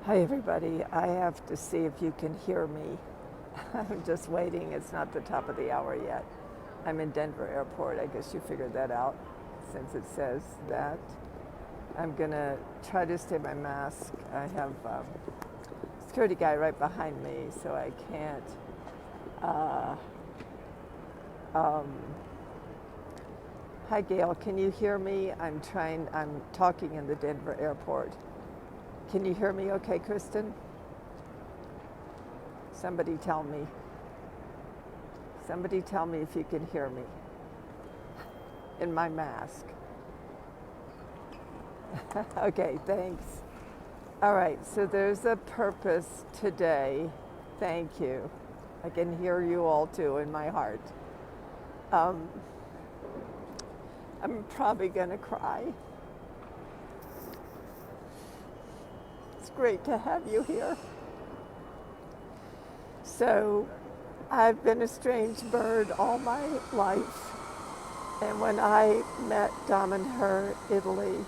Hi, everybody. I have to see if you can hear me. I'm just waiting. It's not the top of the hour yet. I'm in Denver Airport. I guess you figured that out since it says that. I'm going to try to stay my mask. I have a security guy right behind me, so I can't. Uh, um, Hi, Gail. Can you hear me? I'm talking in the Denver Airport. Can you hear me okay, Kristen? Somebody tell me. Somebody tell me if you can hear me in my mask. Okay, thanks. All right, so there's a purpose today. Thank you. I can hear you all too in my heart. Um, I'm probably going to cry. It's great to have you here. So, I've been a strange bird all my life. And when I met Damanhur, Italy,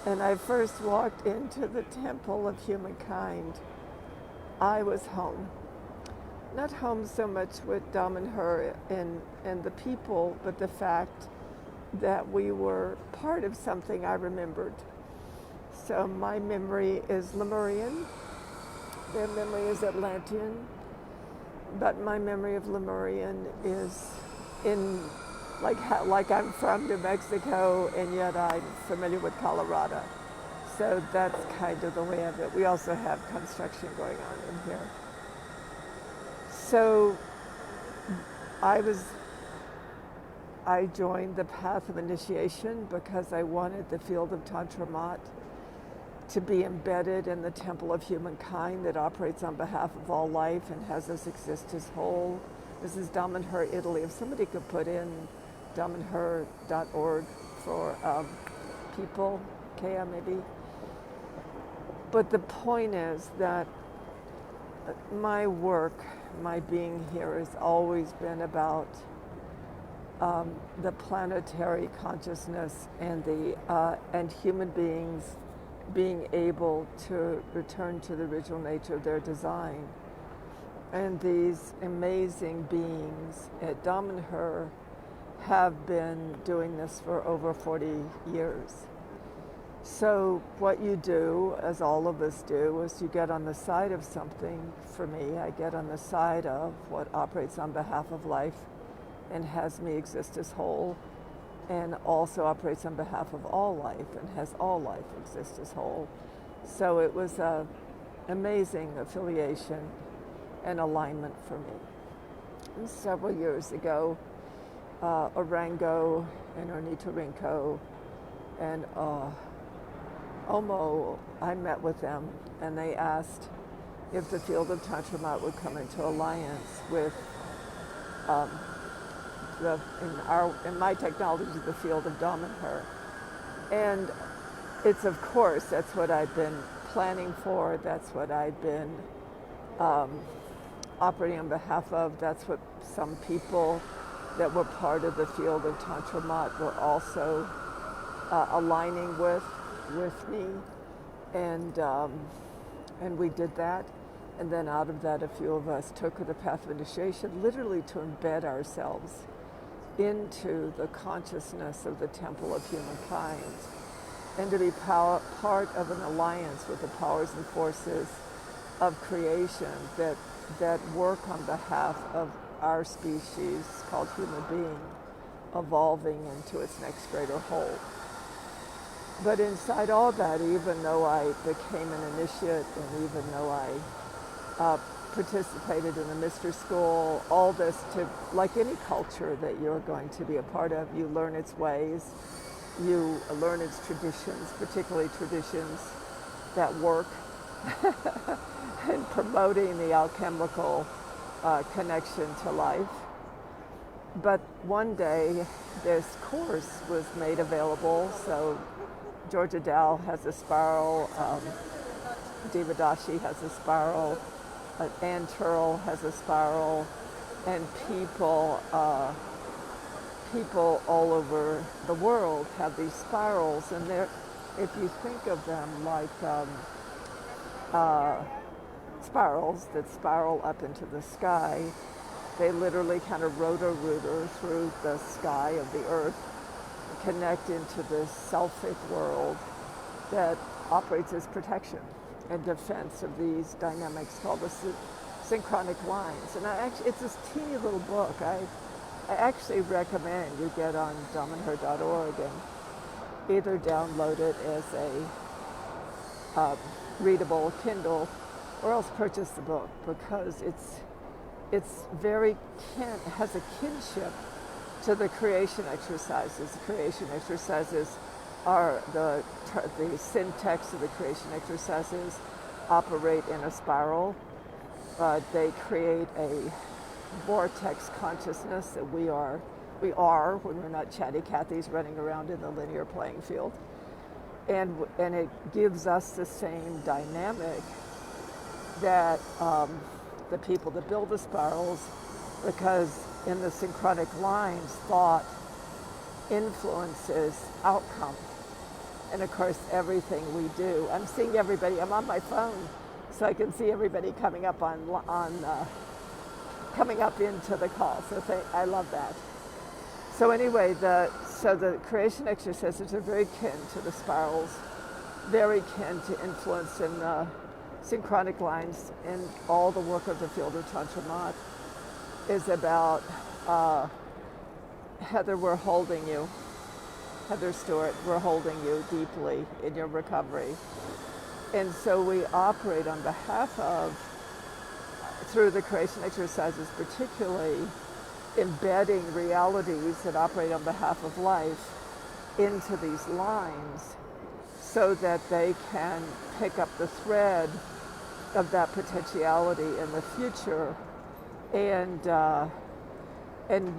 and I first walked into the temple of humankind, I was home. Not home so much with Damanhur and the people, but the fact that we were part of something I remembered. So my memory is Lemurian, their memory is Atlantean, but my memory of Lemurian is in like I'm from New Mexico and yet I'm familiar with Colorado. So that's kind of the way of it. We also have construction going on in here. So I joined the path of initiation because I wanted the field of Tantra Mat to be embedded in the temple of humankind that operates on behalf of all life and has us exist as whole. This is Damanhur, Italy. If somebody could put in damanhur.org for people, Kea maybe. But the point is that my work, my being here has always been about the planetary consciousness and and human beings being able to return to the original nature of their design. And these amazing beings at Damanhur have been doing this for over 40 years. So what you do, as all of us do, is you get on the side of something. For me, I get on the side of what operates on behalf of life and has me exist as whole, and also operates on behalf of all life and has all life exist as whole. So it was an amazing affiliation and alignment for me. And several years ago, Orango and Ornithorinco and Omo, I met with them and they asked if the field of Tantra Mat would come into alliance with in my technology, the field of Damanhur. And it's, of course, that's what I've been planning for, that's what I've been operating on behalf of, that's what some people that were part of the field of Tantra Mat were also aligning with me. And we did that. And then out of that, a few of us took the path of initiation, literally to embed ourselves into the consciousness of the temple of humankind and to be part of an alliance with the powers and forces of creation that work on behalf of our species called human being evolving into its next greater whole. But inside all that, even though I became an initiate and even though I participated in the Mister School, all this to, like any culture that you're going to be a part of, you learn its ways, you learn its traditions, particularly traditions that work in promoting the alchemical connection to life. But one day this course was made available, so Georgia Dow has a spiral, Devadashi has a spiral, Ann Turl has a spiral, and people all over the world have these spirals, and if you think of them like uh, spirals that spiral up into the sky. They literally kind of rotor-rooter through the sky of the Earth, connect into this selfic world that operates as protection and defense of these dynamics called the synchronic lines. And it's this teeny little book. I actually recommend you get on damanhur.org and either download it as a readable Kindle or else purchase the book, because it's very has a kinship to the creation exercises. The creation exercises are the syntax of the creation exercises operate in a spiral. They create a vortex consciousness that we are when we're not chatty Cathys running around in the linear playing field. And it gives us the same dynamic that the people that build the spirals, because in the synchronic lines, thought influences outcome. And of course, everything we do. I'm seeing everybody. I'm on my phone, so I can see everybody coming up coming up into the call. So I love that. So anyway, the creation exercises are very kin to the spirals, very kin to influence in the synchronic lines, and all the work of the field of Tantra Mat is about Heather, we're holding you. Heather Stewart, we're holding you deeply in your recovery. And so we operate on behalf of, through the creation exercises particularly, embedding realities that operate on behalf of life into these lines so that they can pick up the thread of that potentiality in the future and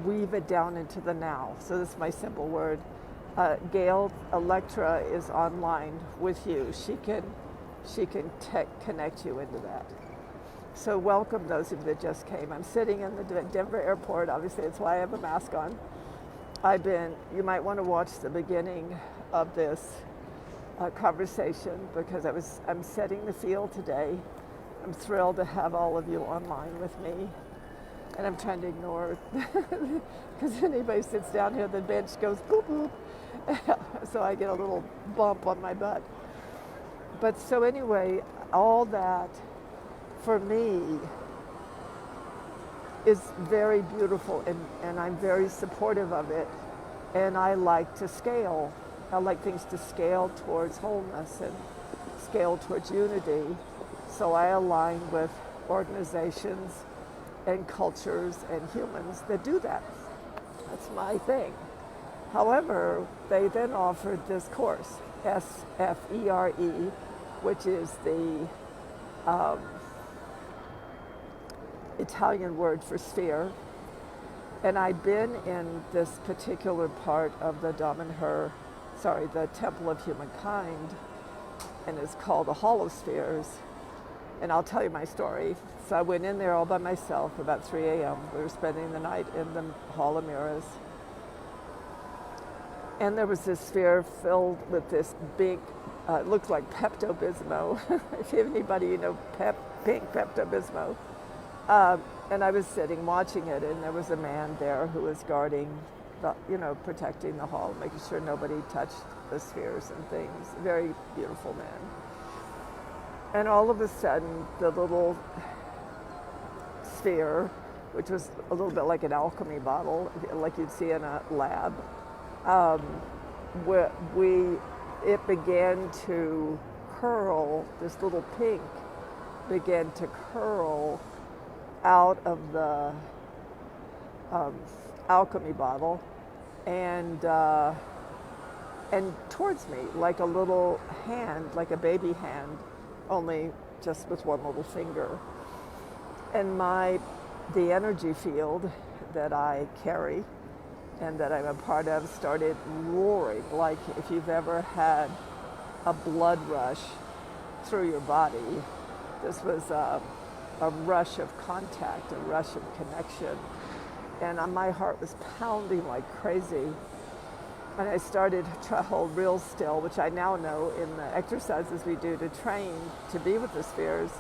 weave it down into the now. So this is my simple word. Gail, Electra is online with you. She can connect you into that. So welcome those of you that just came. I'm sitting in the Denver airport. Obviously, that's why I have a mask on. You might want to watch the beginning of this conversation, because I'm setting the field today. I'm thrilled to have all of you online with me. And I'm trying to ignore, because anybody sits down here, the bench goes boop, boop. So I get a little bump on my butt. But so anyway, all that for me is very beautiful, and I'm very supportive of it. And I like to scale. I like things to scale towards wholeness and scale towards unity. So I align with organizations and cultures and humans that do that. That's my thing. However, they then offered this course, SFERE, which is the Italian word for sphere. And I'd been in this particular part of the the Temple of Humankind, and it's called the Hall of Spheres. And I'll tell you my story. So I went in there all by myself about 3 a.m. We were spending the night in the Hall of Mirrors. And there was this sphere filled with this big, it looked like Pepto-Bismol. If anybody you know pink Pepto-Bismol. And I was sitting watching it, and there was a man there who was guarding, protecting the hall, making sure nobody touched the spheres and things. Very beautiful man. And all of a sudden, the little sphere, which was a little bit like an alchemy bottle, like you'd see in a lab, it began to curl, this little pink began to curl out of the alchemy bottle and towards me, like a little hand, like a baby hand, only just with one little finger. And the energy field that I carry and that I'm a part of started roaring, like if you've ever had a blood rush through your body. This was a rush of contact, a rush of connection. And my heart was pounding like crazy. when I started to hold real still, which I now know in the exercises we do to train to be with the spheres,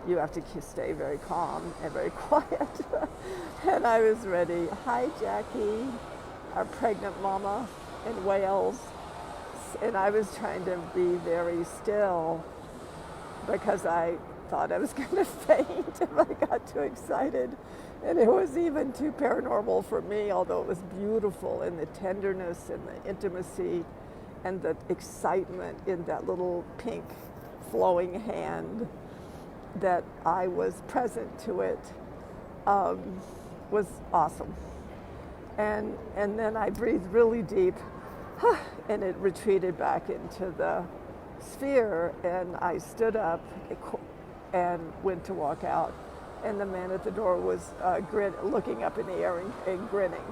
you have to stay very calm and very quiet. And I was ready. Hi, Jackie, our pregnant mama in Wales. And I was trying to be very still because I thought I was going to faint if I got too excited. And it was even too paranormal for me, although it was beautiful in the tenderness and the intimacy and the excitement in that little pink flowing hand that I was present to it, was awesome. And then I breathed really deep and it retreated back into the sphere, and I stood up and went to walk out. And the man at the door was looking up in the air and grinning.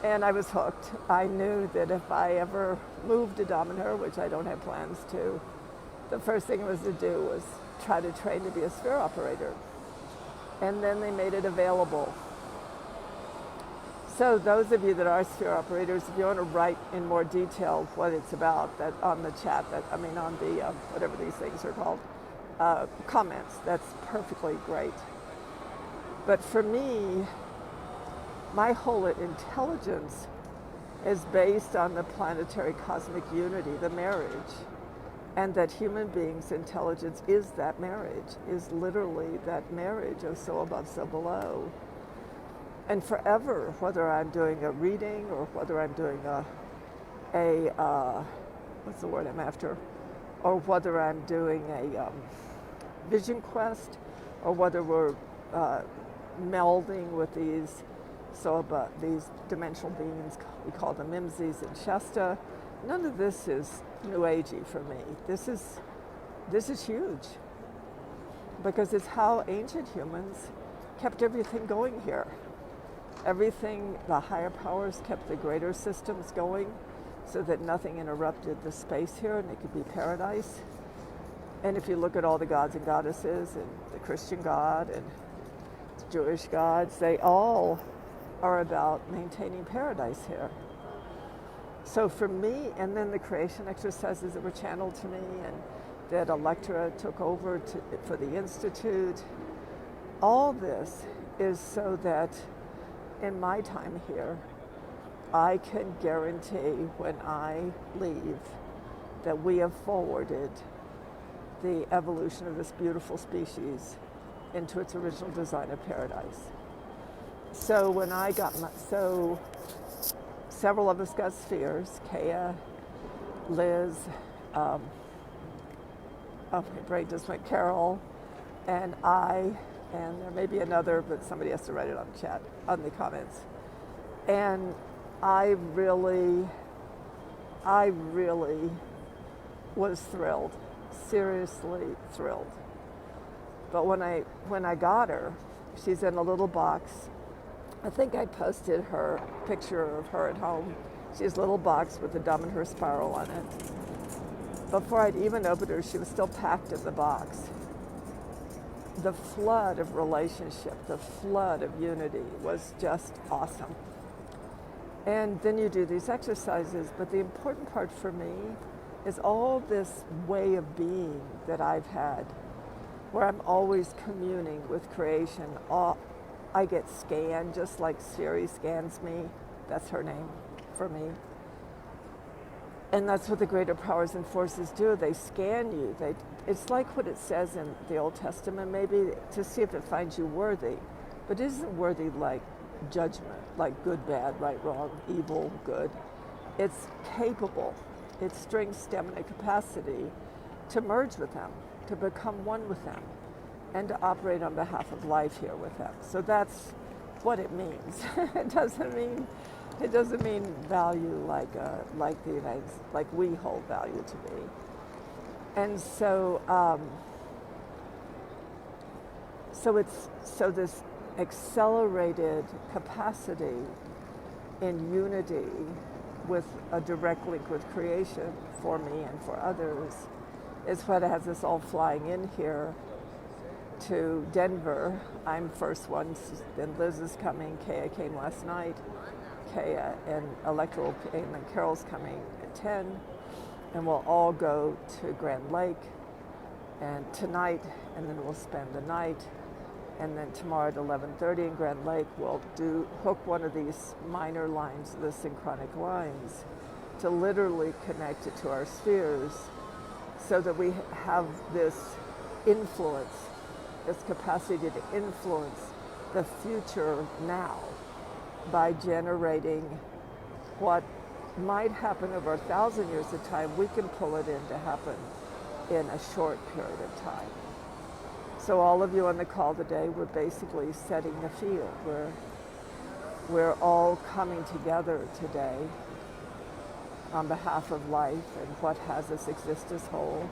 And I was hooked. I knew that if I ever moved to Dominator, which I don't have plans to, the first thing I was to do was try to train to be a sphere operator. And then they made it available. So those of you that are sphere operators, if you want to write in more detail what it's about, that on the chat, on the whatever these things are called, comments, that's perfectly great. But for me, my whole intelligence is based on the planetary cosmic unity, the marriage, and that human beings' intelligence is that marriage, is literally that marriage of so above, so below. And forever, whether I'm doing a reading or whether I'm doing what's the word I'm after, or whether I'm doing a vision quest, or whether we're melding with these dimensional beings, we call them Mimsies and Shasta. None of this is New Agey for me. This is huge, because it's how ancient humans kept everything going here. Everything, the higher powers kept the greater systems going so that nothing interrupted the space here, and it could be paradise. And if you look at all the gods and goddesses and the Christian God and the Jewish gods, they all are about maintaining paradise here. So for me, and then the creation exercises that were channeled to me and that Electra took over for the Institute, all this is so that in my time here, I can guarantee when I leave that we have forwarded the evolution of this beautiful species into its original design of paradise. So when I got several of us got spheres, Kea, Liz, my brain just went, Carol, and I, and there may be another, but somebody has to write it on the chat, on the comments. And I really was thrilled, seriously thrilled. But when I got her, she's in a little box. I think I posted her picture of her at home. She has a little box with the Dominator spiral on it. Before I'd even opened her, she was still packed in the box. The flood of relationship, the flood of unity was just awesome. And then you do these exercises, but the important part for me is all this way of being that I've had, where I'm always communing with creation. I get scanned just like Siri scans me. That's her name for me. And that's what the greater powers and forces do. They scan you. It's like what it says in the Old Testament, maybe, to see if it finds you worthy. But it isn't worthy like judgment, like good, bad, right, wrong, evil, good. It's capable. It's strength, stamina, capacity to merge with them, to become one with them, and to operate on behalf of life here with them. So that's what it means. It doesn't mean value like the United, like we hold value to be. And so this accelerated capacity in unity with a direct link with creation for me and for others is what has us all flying in here to Denver. I'm first one, then Liz is coming, Kea came last night. Kea and Electra will, and then Carol's coming at 10, and we'll all go to Grand Lake and tonight, and then we'll spend the night. And then tomorrow at 11:30 in Grand Lake, we'll hook one of these minor lines, the synchronic lines, to literally connect it to our spheres so that we have this influence, this capacity to influence the future now by generating what might happen over 1,000 years of time. We can pull it in to happen in a short period of time. So all of you on the call today, we're basically setting the field. We're all coming together today on behalf of life and what has us exist as whole.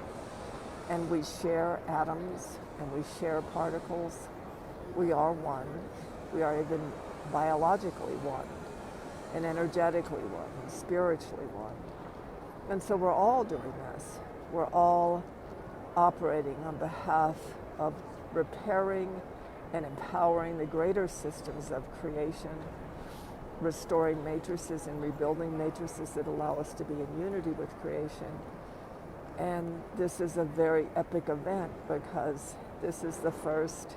And we share atoms and we share particles. We are one. We are even biologically one, and energetically one, and spiritually one. And so we're all doing this. We're all operating on behalf of repairing and empowering the greater systems of creation, restoring matrices and rebuilding matrices that allow us to be in unity with creation. And this is a very epic event because this is the first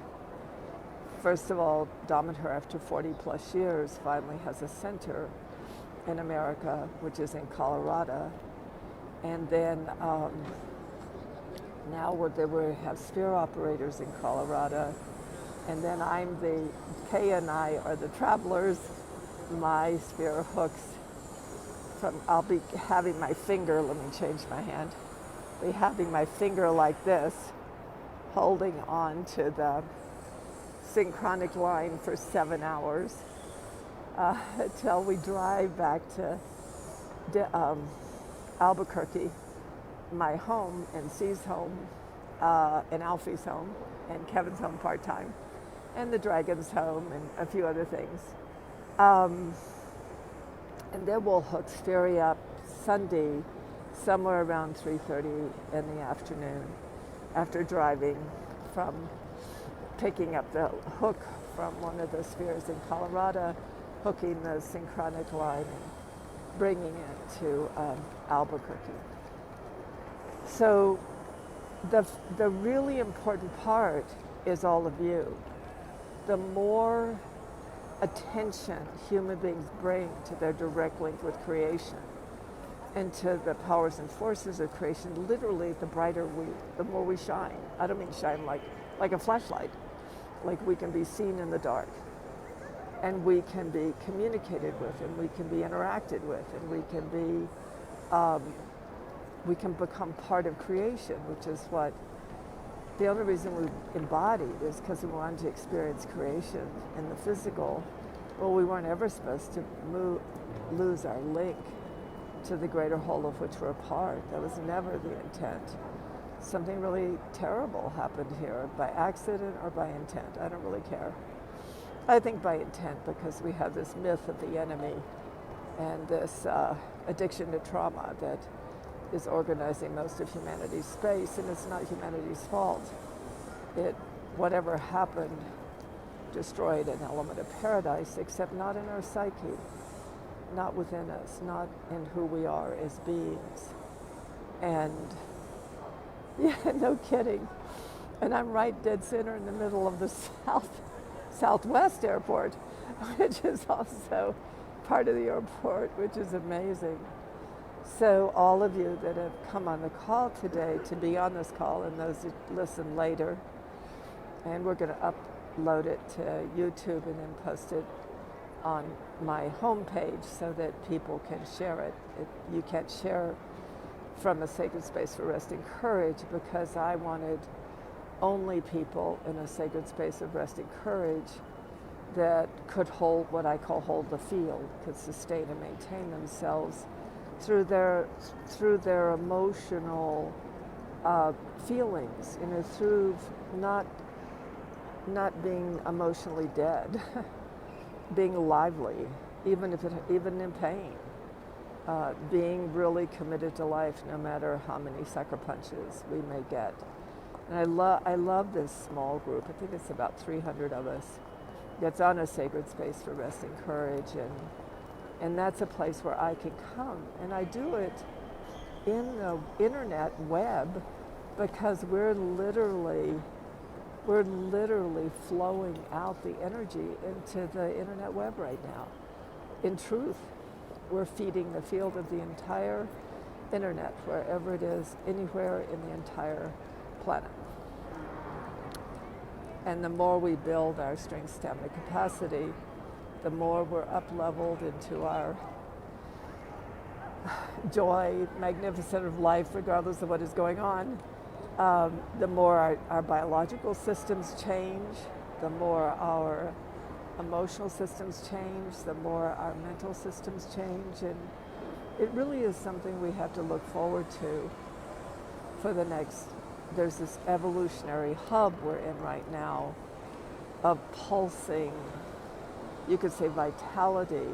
of all, Damanhur, after 40 plus years, finally has a center in America, which is in Colorado. And then now we have sphere operators in Colorado. And then Kea and I are the travelers. My sphere hooks I'll be having my finger, let me change my hand, be having my finger like this, holding on to the synchronic line for 7 hours until we drive back to Albuquerque, my home, and C's home, and Alfie's home, and Kevin's home part-time, and the Dragon's home, and a few other things. And then we'll hook Spheri up Sunday, somewhere around 3:30 in the afternoon, after driving from picking up the hook from one of the spheres in Colorado, hooking the synchronic line and bringing it to Albuquerque. So the really important part is all of you. The more attention human beings bring to their direct link with creation and to the powers and forces of creation, literally the more we shine. I don't mean shine like a flashlight. Like we can be seen in the dark, and we can be communicated with, and we can be interacted with, and we can become part of creation, which is what the only reason we embodied is because we wanted to experience creation in the physical. Well, we weren't ever supposed to lose our link to the greater whole of which we're a part. That was never the intent. Something really terrible happened here by accident or by intent. I don't really care. I think by intent, because we have this myth of the enemy and this addiction to trauma that is organizing most of humanity's space, and it's not humanity's fault. Whatever happened destroyed an element of paradise, except not in our psyche, not within us, not in who we are as beings. And yeah, no kidding. And I'm right dead center in the middle of the Southwest Airport, which is also part of the airport, which is amazing. So all of you that have come on the call today, to be on this call, and those that listen later, and we're going to upload it to YouTube and then post it on my homepage so that people can share it. You can't share from a sacred space for resting courage, because I wanted only people in a sacred space of resting courage that could hold what I call hold the field, could sustain and maintain themselves through their emotional feelings, through not being emotionally dead, being lively, even in pain. Being really committed to life, no matter how many sucker punches we may get. And I love this small group. I think it's about 300 of us that's on a sacred space for resting courage, And that's a place where I can come. And I do it in the internet web because we're literally flowing out the energy into the internet web right now. In truth, we're feeding the field of the entire internet, wherever it is, anywhere in the entire planet. And the more we build our strength, stamina, capacity, the more we're up-leveled into our joy, magnificent of life, regardless of what is going on. The more our biological systems change, the more our emotional systems change, the more our mental systems change. And it really is something we have to look forward to for the next. There's this evolutionary hub we're in right now of pulsing, you could say, vitality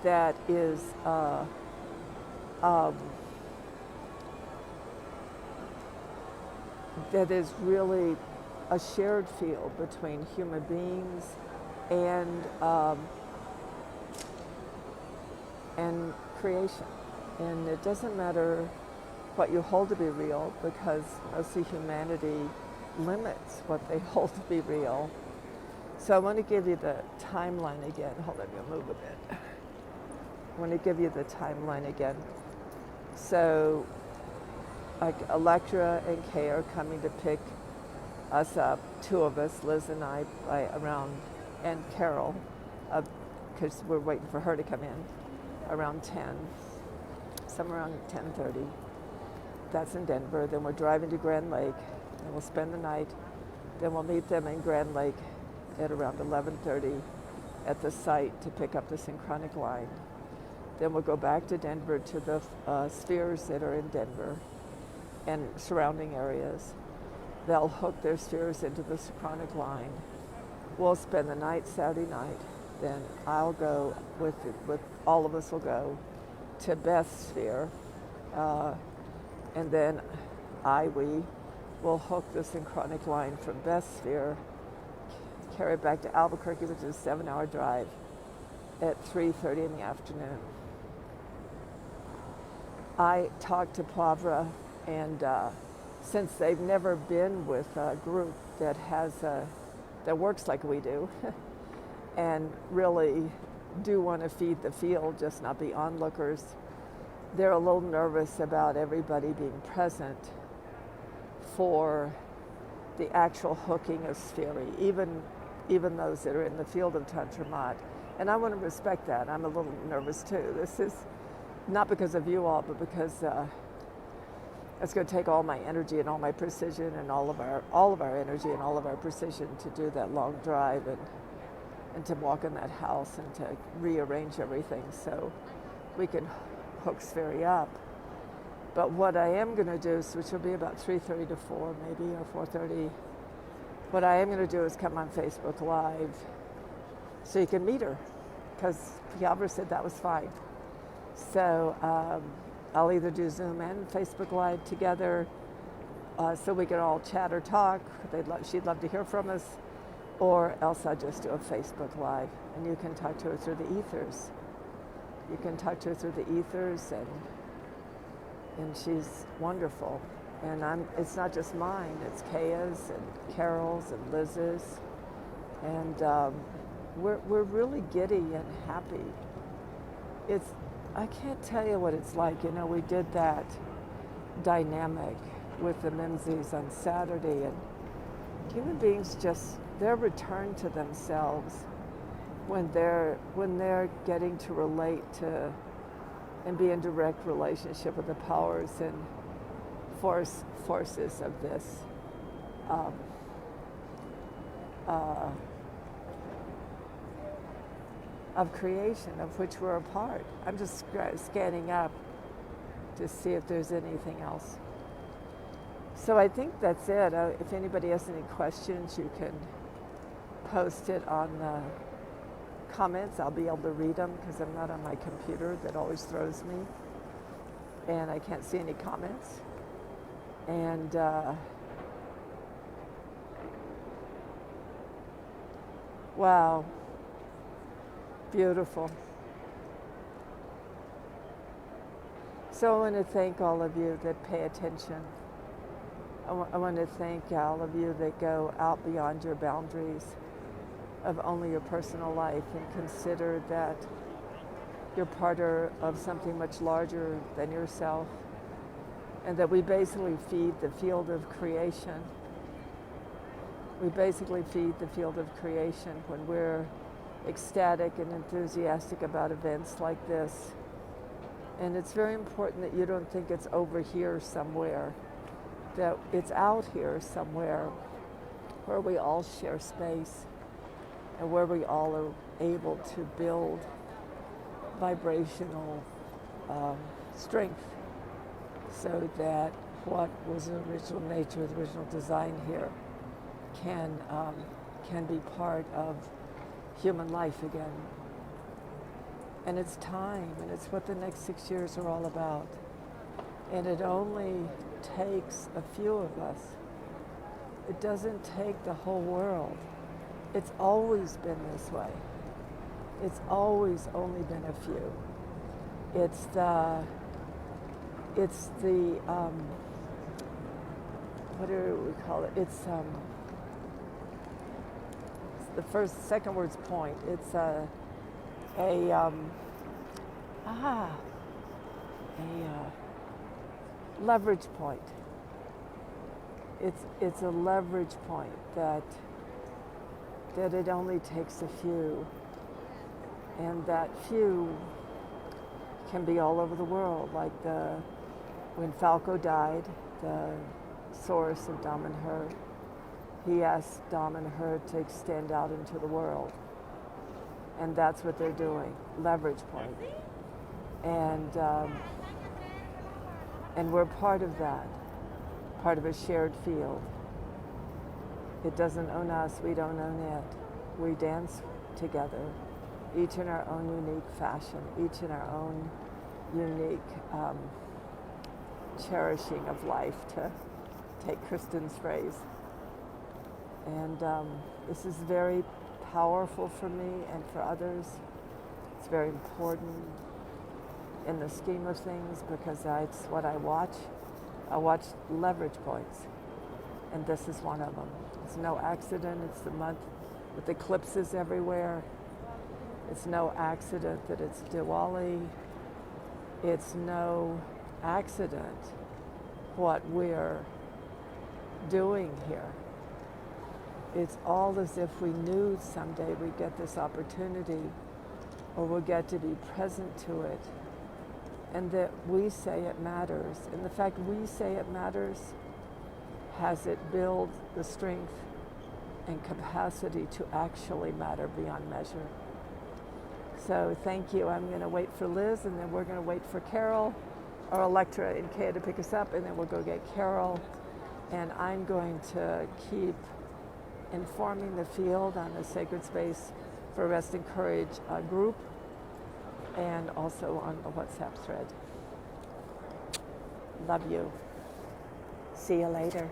that is really a shared field between human beings and creation. And it doesn't matter what you hold to be real, because mostly humanity limits what they hold to be real. So I want to give you the timeline again. Hold on, I'm going to move a bit. I want to give you the timeline again. So like Electra and Kay are coming to pick us up, two of us, Liz and I, and Carol, because we're waiting for her to come in, around 10, somewhere around 10:30. That's in Denver. Then we're driving to Grand Lake, and we'll spend the night. Then we'll meet them in Grand Lake at around 11:30 at the site to pick up the synchronic line. Then we'll go back to Denver to the spheres that are in Denver and surrounding areas. They'll hook their spheres into the synchronic line. We'll spend the night, Saturday night. Then I'll go with all of us will go to Beth's sphere, and then we will hook the synchronic line from Beth's sphere, carry it back to Albuquerque, which is a 7-hour drive, at 3:30 in the afternoon. I talked to Pavra, and since they've never been with a group that works like we do, and really do want to feed the field, just not be onlookers, they're a little nervous about everybody being present for the actual hooking of Spheri, even those that are in the field of Tantra Mat. And I want to respect that. I'm a little nervous too. This is not because of you all, but because it's going to take all my energy and all my precision and all of our energy and all of our precision to do that long drive and to walk in that house and to rearrange everything so we can hook Spheri up. But what I am going to do, which will be about 3:30 to 4 maybe, or 4:30, what I am going to do is come on Facebook Live so you can meet her, because Pavra said that was fine. So I'll either do Zoom and Facebook Live together so we can all chat or talk. She'd love to hear from us. Or else I'll just do a Facebook Live, and you can talk to her through the ethers. You can talk to her through the ethers, and she's wonderful. And it's not just mine, it's Kaya's and Carol's and Liz's. And we're really giddy and happy. I can't tell you what it's like. You know, we did that dynamic with the Mimsies on Saturday, and human beings just, their return to themselves when they're getting to relate to and be in direct relationship with the powers and forces of this of creation, of which we're a part. I'm just scanning up to see if there's anything else. So I think that's it. If anybody has any questions, you can post it on the comments. I'll be able to read them because I'm not on my computer. That always throws me. And I can't see any comments. And wow. Beautiful. So I want to thank all of you that pay attention. I want to thank all of you that go out beyond your boundaries of only your personal life and consider that you're part of something much larger than yourself, and that we basically feed the field of creation. We basically feed the field of creation when we're ecstatic and enthusiastic about events like this. And it's very important that you don't think it's over here somewhere, that it's out here somewhere where we all share space and where we all are able to build vibrational strength, so that what was the original nature, the original design here can be part of human life again. And it's time, and it's what the next 6 years are all about. And it only takes a few of us. It doesn't take the whole world. It's always been this way. It's always only been a few. It's the what do we call it? It's the second word's point. It's a leverage point. It's a leverage point that it only takes a few, and that few can be all over the world. Like when Falco died, the source of Damanhur, he asked Damanhur to extend out into the world. And that's what they're doing, leverage point. And we're part of that, part of a shared field. It doesn't own us, we don't own it. We dance together, each in our own unique fashion, each in our own unique cherishing of life, to take Kristen's phrase. And this is very powerful for me and for others. It's very important in the scheme of things, because it's what I watch. I watch leverage points, and this is one of them. It's no accident. It's the month with eclipses everywhere. It's no accident that it's Diwali. It's no accident what we're doing here. It's all as if we knew someday we'd get this opportunity, or we'll get to be present to it, and that we say it matters. And the fact we say it matters has it build the strength and capacity to actually matter beyond measure. So thank you. I'm going to wait for Liz, and then we're going to wait for Carol or Electra and Kaya to pick us up, and then we'll go get Carol. And I'm going to keep informing the field on the Sacred Space for Rest and Courage group, and also on the WhatsApp thread. Love you. See you later.